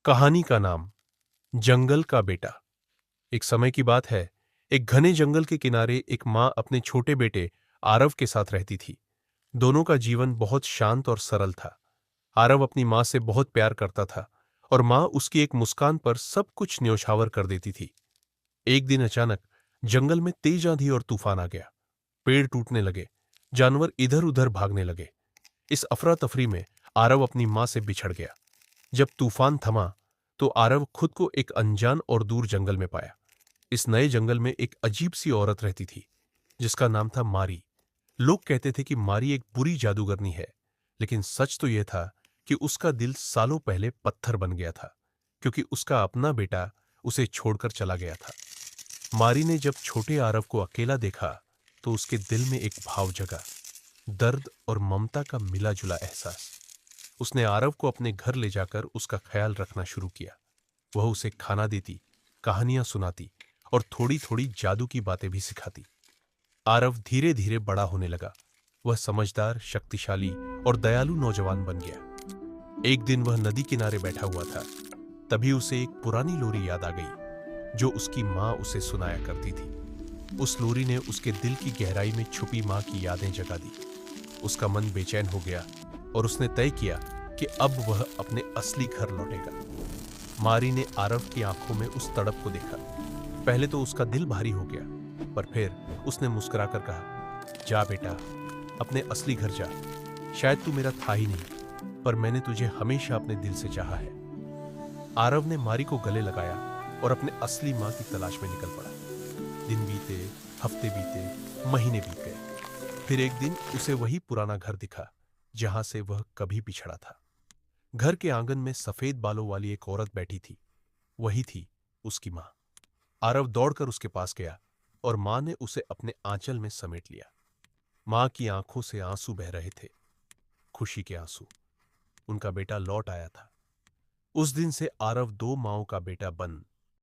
कहानी का नाम जंगल का बेटा। एक समय की बात है। एक घने जंगल के किनारे एक माँ अपने छोटे बेटे आरव के साथ रहती थी। दोनों का जीवन बहुत शांत और सरल था। आरव अपनी माँ से बहुत प्यार करता था और माँ उसकी एक मुस्कान पर सब कुछ न्योछावर कर देती थी। एक दिन अचानक जंगल में तेज आंधी और तूफान आ गया। पेड़ टूटने लगे, जानवर इधर उधर भागने लगे। इस अफरा तफरी में आरव अपनी माँ से बिछड़ गया। जब तूफान थमा तो आरव खुद को एक अनजान और दूर जंगल में पाया। इस नए जंगल में एक अजीब सी औरत रहती थी जिसका नाम था मारी। लोग कहते थे कि मारी एक बुरी जादूगरनी है, लेकिन सच तो यह था कि उसका दिल सालों पहले पत्थर बन गया था क्योंकि उसका अपना बेटा उसे छोड़कर चला गया था। मारी ने जब छोटे आरव को अकेला देखा तो उसके दिल में एक भाव जगा, दर्द और ममता का मिला जुला एहसास। उसने आरव को अपने घर ले जाकर उसका ख्याल रखना शुरू किया। वह उसे खाना देती, कहानियां सुनाती और थोड़ी थोड़ी जादू की बातें भी सिखाती। आरव धीरे धीरे बड़ा होने लगा। वह समझदार, शक्तिशाली और दयालु नौजवान बन गया। एक दिन वह नदी किनारे बैठा हुआ था। तभी उसे एक पुरानी लोरी याद आ गई जो उसकी माँ उसे सुनाया करती थी। उस लोरी ने उसके दिल की गहराई में छुपी माँ की यादें जगा दी। उसका मन बेचैन हो गया और उसने तय किया कि अब वह अपने असली घर लौटेगा। मारी ने आरव की आंखों में उस तड़प को देखा। पहले तो उसका दिल भारी हो गया, पर फिर उसने मुस्कुराकर कहा, जा बेटा, अपने असली घर जा। शायद तू मेरा था ही नहीं, पर मैंने तुझे हमेशा अपने दिल से चाहा है। आरव ने मारी को गले लगाया और अपने असली माँ की तलाश में निकल पड़ा। दिन बीते, हफ्ते बीते, महीने बीत गए। फिर एक दिन उसे वही पुराना घर दिखा जहां से वह कभी पिछड़ा था। घर के आंगन में सफेद बालों वाली एक औरत बैठी थी। वही थी उसकी माँ। आरव दौड़कर उसके पास गया और माँ ने उसे अपने आंचल में समेट लिया। माँ की आंखों से आंसू बह रहे थे, खुशी के आंसू। उनका बेटा लौट आया था। उस दिन से आरव दो माँओं का बेटा बन